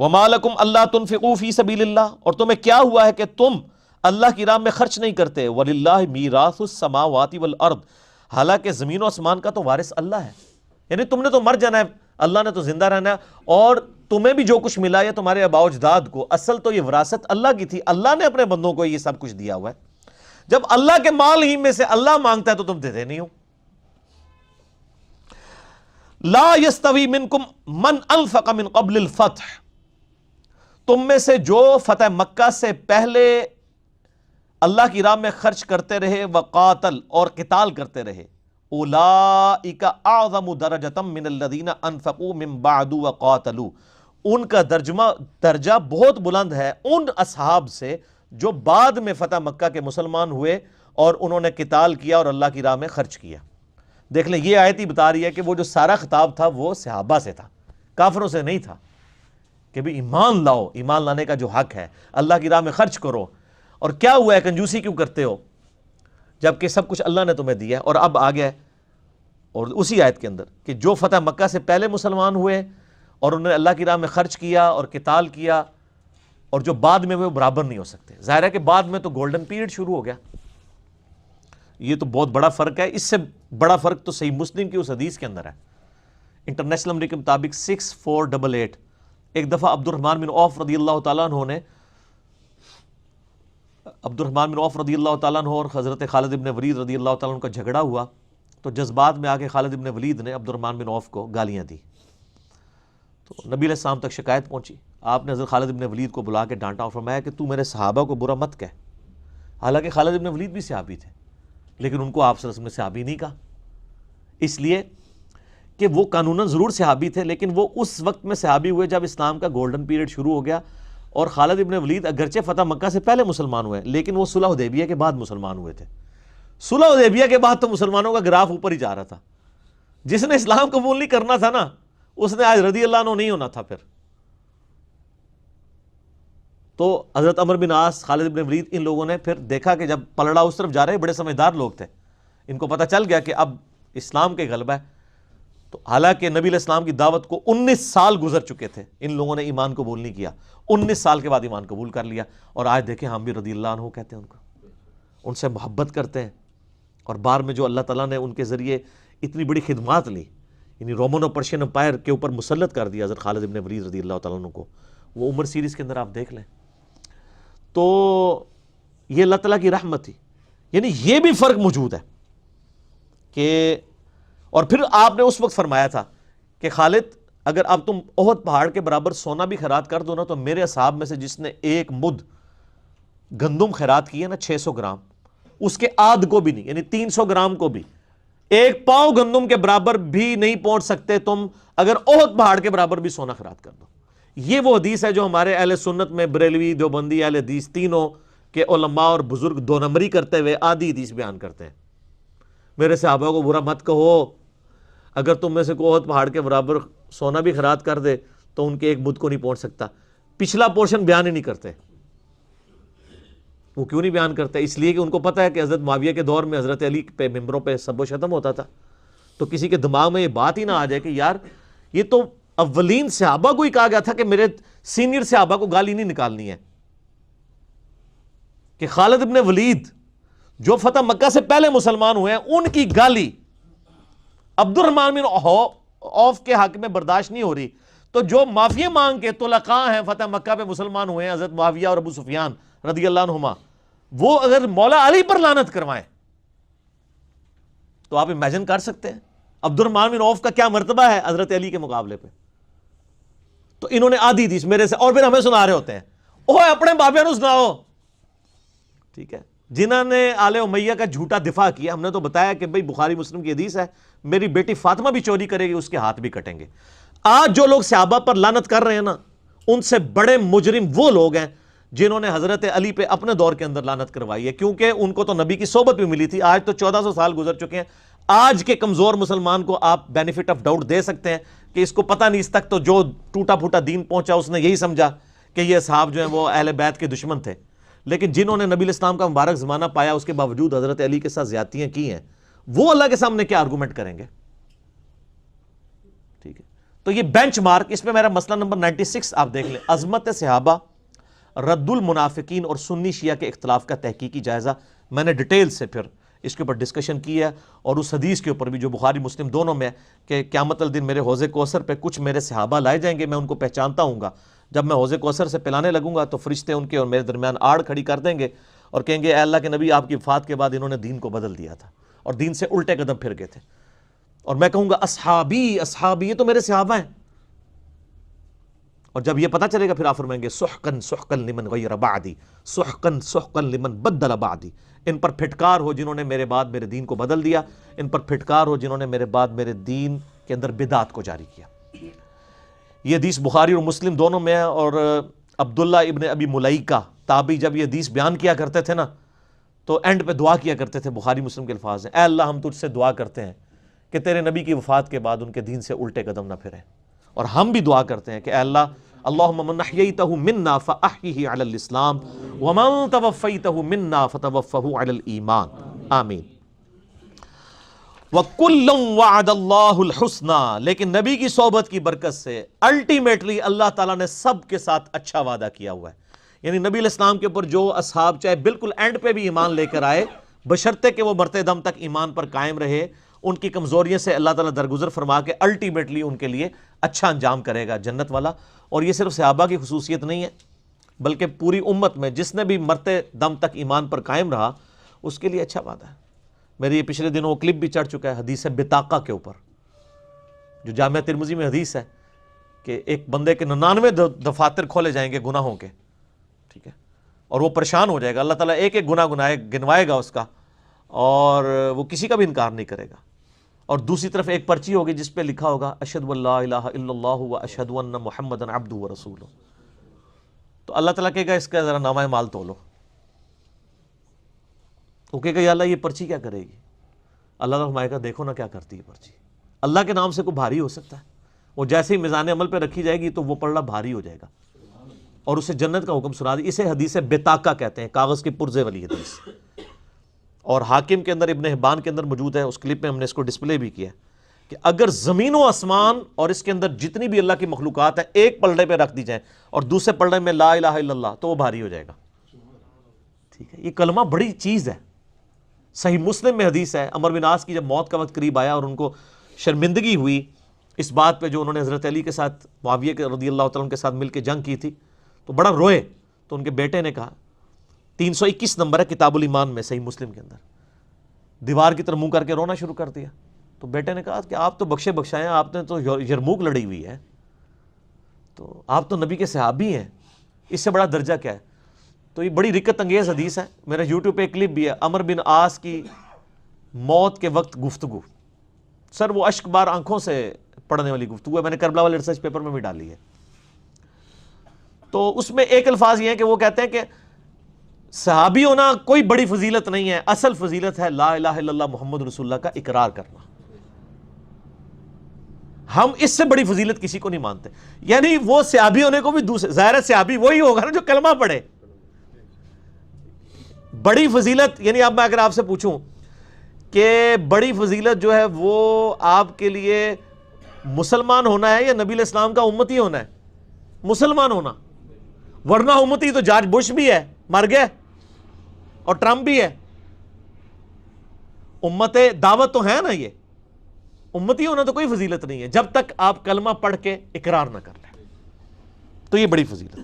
وَمَا لَكُمْ أَلَّا تُنْفِقُوا فِي سَبِيلِ اللَّهِ، اور تمہیں کیا ہوا ہے کہ تم اللہ کی راہ میں خرچ نہیں کرتے. وَلِلَّهِ مِيرَاثُ السَّمَاوَاتِ وَالْأَرْضِ، حالانکہ زمین و آسمان کا تو وارث اللہ ہے. یعنی تم نے تو مر جانا ہے، اللہ نے تو زندہ رہنا ہے، اور تمہیں بھی جو کچھ ملا ہے تمہارے آباء و اجداد کو، اصل تو یہ وراثت اللہ کی تھی. اللہ نے اپنے بندوں کو یہ سب کچھ دیا ہوا ہے. جب اللہ کے مال ہی میں سے اللہ مانگتا ہے تو تم دیتے نہیں ہو. لا یستوی منکم من انفق من قبل الفتح، تم میں سے جو فتح مکہ سے پہلے اللہ کی راہ میں خرچ کرتے رہے، وقاتل اور قتال کرتے رہے، اولئک اعظم درجۃ من الذین انفقوا من بعد وقاتلوا، ان کا درجہ بہت بلند ہے ان اصحاب سے جو بعد میں فتح مکہ کے مسلمان ہوئے اور انہوں نے قتال کیا اور اللہ کی راہ میں خرچ کیا. دیکھ لیں یہ آیت ہی بتا رہی ہے کہ وہ جو سارا خطاب تھا وہ صحابہ سے تھا، کافروں سے نہیں تھا، کہ بھی ایمان لاؤ، ایمان لانے کا جو حق ہے، اللہ کی راہ میں خرچ کرو. اور کیا ہوا ہے، کنجوسی کیوں کرتے ہو جبکہ سب کچھ اللہ نے تمہیں دیا ہے. اور اب آ گیا ہے اور اسی آیت کے اندر کہ جو فتح مکہ سے پہلے مسلمان ہوئے اور انہوں نے اللہ کی راہ میں خرچ کیا اور قتال کیا، اور جو بعد میں وہ برابر نہیں ہو سکتے. ظاہر ہے کہ بعد میں تو گولڈن پیریڈ شروع ہو گیا. یہ تو بہت بڑا فرق ہے. اس سے بڑا فرق تو صحیح مسلم کی اس حدیث کے اندر ہے. انٹرنیشنل نمبر کے مطابق 6488. ایک دفعہ عبد الرحمن بن عوف رضی اللہ تعالیٰ عنہ نے، عبد الرحمن بن عوف رضی اللہ تعالیٰ عنہ اور حضرت خالد بن ولید رضی اللہ تعالیٰ عنہ کا جھگڑا ہوا، تو جذبات میں آ کے خالد بن ولید نے عبد الرحمن بن عوف کو گالیاں دی. تو نبی علیہ السلام تک شکایت پہنچی. آپ نے حضرت خالد بن ولید کو بلا کے ڈانٹا اور فرمایا کہ تو میرے صحابہ کو برا مت کہہ. حالانکہ خالد بن ولید بھی صحابی تھے، لیکن ان کو آپ صلی اللہ علیہ وسلم نے صحابی نہیں کہا، اس لیے کہ وہ قانوناً ضرور صحابی تھے، لیکن وہ اس وقت میں صحابی ہوئے جب اسلام کا گولڈن پیریڈ شروع ہو گیا. اور خالد ابن ولید اگرچہ فتح مکہ سے پہلے مسلمان ہوئے لیکن وہ صلح حدیبیہ کے بعد مسلمان ہوئے تھے. صلح حدیبیہ کے بعد تو مسلمانوں کا گراف اوپر ہی جا رہا تھا. جس نے اسلام قبول نہیں کرنا تھا نا، اس نے آج رضی اللہ عنہ نہیں ہونا تھا. پھر تو حضرت عمر بن عاص، خالد بن ولید، ان لوگوں نے پھر دیکھا کہ جب پلڑا اس طرف جا رہے، بڑے سمجھدار لوگ تھے، ان کو پتہ چل گیا کہ اب اسلام کے غلبہ ہے. تو حالانکہ نبی علیہ السلام کی دعوت کو 19 سال گزر چکے تھے، ان لوگوں نے ایمان قبول نہیں کیا. 19 سال کے بعد ایمان قبول کر لیا، اور آج دیکھیں ہم بھی رضی اللہ عنہ کہتے ہیں ان کو، ان سے محبت کرتے ہیں. اور بعد میں جو اللہ تعالیٰ نے ان کے ذریعے اتنی بڑی خدمات لی، یعنی رومن اور پرشین امپائر کے اوپر مسلط کر دیا حضرت خالد بن ولید رضی اللہ تعالیٰ عنہ کو، وہ عمر سیریز کے اندر آپ دیکھ لیں. تو یہ اللہ تعالیٰ کی رحمت تھی. یعنی یہ بھی فرق موجود ہے کہ، اور پھر آپ نے اس وقت فرمایا تھا کہ خالد اگر اب تم احد پہاڑ کے برابر سونا بھی خیرات کر دو نا، تو میرے اصحاب میں سے جس نے ایک مد گندم خیرات کی ہے نا 600 گرام، اس کے آدھ کو بھی نہیں، یعنی 300 گرام کو بھی، ایک پاؤ گندم کے برابر بھی نہیں پہنچ سکتے تم اگر احد پہاڑ کے برابر بھی سونا خیرات کر دو. یہ وہ حدیث ہے جو ہمارے اہل سنت میں بریلوی، دیوبندی، اہل حدیث تینوں کے علماء اور بزرگ دو نمبری کرتے ہوئے آدھی حدیث بیان کرتے ہیں. میرے صحابہ کو برا مت کہو، اگر تم میں سے کوئی احد پہاڑ کے برابر سونا بھی خیرات کر دے تو ان کے ایک مد کو نہیں پہنچ سکتا. پچھلا پورشن بیان ہی نہیں کرتے. وہ کیوں نہیں بیان کرتے؟ اس لیے کہ ان کو پتہ ہے کہ حضرت معاویہ کے دور میں حضرت علی پہ ممبروں پہ سب و شتم ہوتا تھا. تو کسی کے دماغ میں یہ بات ہی نہ آ جائے کہ یار یہ تو اولین صحابہ کو ہی کہا گیا تھا کہ میرے سینئر صحابہ کو گالی نہیں نکالنی ہے. کہ خالد ابن ولید جو فتح مکہ سے پہلے مسلمان ہوئے ہیں، ان کی گالی عبد الرحمن بن عوف کے حق میں برداشت نہیں ہو رہی. تو جو معافی مانگ کے طلقاء ہیں فتح مکہ پہ مسلمان ہوئے ہیں، حضرت معاویہ اور ابو سفیان رضی اللہ عنہما، وہ اگر مولا علی پر لعنت کروائیں تو آپ امیجن کر سکتے ہیں عبد الرحمن بن عوف کا کیا مرتبہ ہے حضرت علی کے مقابلے پہ. تو انہوں نے آدھی حدیث میرے سے، اور پھر ہمیں سنا رہے ہوتے ہیں، اوہ اپنے بابے نو سناؤ. ٹھیک ہے، جنہوں نے آل امیہ کا جھوٹا دفاع کیا، ہم نے تو بتایا کہ بھئی بخاری مسلم کی حدیث ہے، میری بیٹی فاطمہ بھی چوری کرے گی، اس کے ہاتھ بھی کٹیں گے. آج جو لوگ صحابہ پر لعنت کر رہے ہیں نا، ان سے بڑے مجرم وہ لوگ ہیں جنہوں نے حضرت علی پہ اپنے دور کے اندر لعنت کروائی ہے، کیونکہ ان کو تو نبی کی صحبت بھی ملی تھی. آج تو 1400 سال گزر چکے ہیں. آج کے کمزور مسلمان کو آپ بینیفٹ آف ڈاؤٹ دے سکتے ہیں کہ اس کو پتہ نہیں، اس تک تو جو ٹوٹا پھوٹا دین پہنچا اس نے یہی سمجھا کہ یہ اصحاب جو ہیں وہ اہل بیت کے دشمن تھے. لیکن جنہوں نے نبی الاسلام کا مبارک زمانہ پایا، اس کے باوجود حضرت علی کے ساتھ زیادتیاں کی ہیں، وہ اللہ کے سامنے کیا آرگومنٹ کریں گے؟ ٹھیک ہے. تو یہ بینچ مارک، اس میں میرا مسئلہ نمبر 96 آپ دیکھ لیں، عظمت صحابہ، رد المنافقین اور سنی شیعہ کے اختلاف کا تحقیقی جائزہ۔ میں نے ڈیٹیل سے پھر اس کے اوپر ڈسکشن کی ہے، اور اس حدیث کے اوپر بھی جو بخاری مسلم دونوں میں ہے کہ قیامت الدن میرے حوض کوثر پہ کچھ میرے صحابہ لائے جائیں گے، میں ان کو پہچانتا ہوں گا، جب میں حوض کوثر سے پلانے لگوں گا تو فرشتے ان کے اور میرے درمیان آڑ کھڑی کر دیں گے اور کہیں گے اے اللہ کے نبی، آپ کی وفات کے بعد انہوں نے دین کو بدل دیا تھا اور دین سے الٹے قدم پھر گئے تھے، اور میں کہوں گا اصحابی اصحابی، یہ تو میرے صحابہ ہیں۔ اور جب یہ پتہ چلے گا پھر آپ فرمائیں گے سحقن سحقن لمن غیر بعدی، سحقن سحقن لمن بدل بعدی، ان پر پھٹکار ہو جنہوں نے میرے بعد میرے دین کو بدل دیا، ان پر پھٹکار ہو جنہوں نے میرے بعد میرے دین کے اندر بدعت کو جاری کیا۔ یہ حدیث بخاری اور مسلم دونوں میں ہے، اور عبداللہ ابن ابی ملیکہ تابعی جب یہ حدیث بیان کیا کرتے تھے نا تو اینڈ پہ دعا کیا کرتے تھے، بخاری مسلم کے الفاظ ہیں، اے اللہ ہم تجھ سے دعا کرتے ہیں کہ تیرے نبی کی وفات کے بعد ان کے دین سے الٹے قدم نہ پھریں، اور ہم بھی دعا کرتے ہیں کہ اے اللہ اللہم من احییتہ منا فاحیہ علی الاسلام ومن توفیتہ منا فتوفہ علی الایمان، آمین۔ وَكُلًّا وَعَدَ اللَّهُ الْحُسْنَى، لیکن نبی کی صحبت کی برکت سے الٹیمیٹلی اللہ تعالیٰ نے سب کے ساتھ اچھا وعدہ کیا ہوا ہے، یعنی نبی علیہ السلام کے اوپر جو اصحاب چاہے بالکل اینڈ پہ بھی ایمان لے کر آئے، بشرطے کہ وہ مرتے دم تک ایمان پر قائم رہے، ان کی کمزوریوں سے اللہ تعالیٰ درگزر فرما کے الٹیمیٹلی ان کے لیے اچھا انجام کرے گا، جنت والا۔ اور یہ صرف صحابہ کی خصوصیت نہیں ہے، بلکہ پوری امت میں جس نے بھی مرتے دم تک ایمان پر قائم رہا اس کے لیے اچھا وعدہ ہے۔ میرے یہ پچھلے دنوں کلپ بھی چڑھ چکا ہے حدیث بطاقہ کے اوپر، جو جامعہ ترمذی میں حدیث ہے کہ ایک بندے کے 99 دفاتر کھولے جائیں گے گناہوں کے، ٹھیک ہے، اور وہ پریشان ہو جائے گا، اللہ تعالیٰ ایک ایک گناہ گنوائے گا اس کا، اور وہ کسی کا بھی انکار نہیں کرے گا، اور دوسری طرف ایک پرچی ہوگی جس پہ لکھا ہوگا اشہد ان لا الہ الا اللہ واشہد ان محمدًا عبدہ ورسولہ، تو اللہ تعالیٰ کہے گا اس کا ذرا نامہ مال تولو، وہ کہے گا یا اللہ یہ پرچی کیا کرے گی؟ اللہ تعالیٰ فرمائے گا دیکھو نا کیا کرتی ہے پرچی، اللہ کے نام سے کوئی بھاری ہو سکتا ہے؟ وہ جیسے ہی میزان عمل پہ رکھی جائے گی تو وہ پلڑا بھاری ہو جائے گا، اور اسے جنت کا حکم سنا دی۔ اسے حدیث بطاقہ کہتے ہیں، کاغذ کے پرزے والی حدیث، اور حاکم کے اندر ابن حبان کے اندر موجود ہے، اس کلپ میں ہم نے اس کو ڈسپلے بھی کیا کہ اگر زمین و آسمان اور اس کے اندر جتنی بھی اللہ کی مخلوقات ہیں ایک پلڑے پہ رکھ دی جائیں اور دوسرے پلڑے میں لا الہ الا اللہ، تو وہ بھاری ہو جائے گا، ٹھیک ہے۔ یہ کلمہ بڑی چیز ہے، صحیح مسلم میں حدیث ہے، عمر بن عاص کی جب موت کا وقت قریب آیا اور ان کو شرمندگی ہوئی اس بات پہ جو انہوں نے حضرت علی کے ساتھ، معاویہ کے رضی اللہ تعالیٰ عنہ کے ساتھ مل کے جنگ کی تھی، تو بڑا روئے، تو ان کے بیٹے نے کہا، 321 نمبر ہے کتاب الایمان میں صحیح مسلم کے اندر، دیوار کی طرف منہ کر کے رونا شروع کر دیا، تو بیٹے نے کہا کہ آپ تو بخشے بخشائے ہیں، آپ نے تو یرموک لڑی ہوئی ہے، تو آپ تو نبی کے صحابی ہیں، اس سے بڑا درجہ کیا ہے؟ تو یہ بڑی رکت انگیز حدیث ہے، میرا یوٹیوب پہ ایک کلپ بھی ہے، عمر بن عاص کی موت کے وقت گفتگو، سر وہ اشک بار آنکھوں سے پڑھنے والی گفتگو ہے، میں نے کربلا والے ریسرچ پیپر میں بھی ڈالی ہے۔ تو اس میں ایک الفاظ یہ ہے کہ وہ کہتے ہیں کہ صحابی ہونا کوئی بڑی فضیلت نہیں ہے، اصل فضیلت ہے لا الہ الا اللہ محمد رسول اللہ کا اقرار کرنا، ہم اس سے بڑی فضیلت کسی کو نہیں مانتے۔ یعنی وہ صحابی ہونے کو بھی دوسرے، ظاہر صحابی وہی ہوگا نا جو کلمہ پڑھے، بڑی فضیلت یعنی اب میں اگر آپ سے پوچھوں کہ بڑی فضیلت جو ہے وہ آپ کے لیے مسلمان ہونا ہے یا نبی علیہ السلام کا امتی ہونا ہے؟ مسلمان ہونا، ورنہ امتی تو جارج بش بھی ہے، مر گئے، اور ٹرمپ بھی ہے، امت دعوت تو ہے نا، یہ امتی ہونا تو کوئی فضیلت نہیں ہے جب تک آپ کلمہ پڑھ کے اقرار نہ کر لیں، تو یہ بڑی فضیلت ہے۔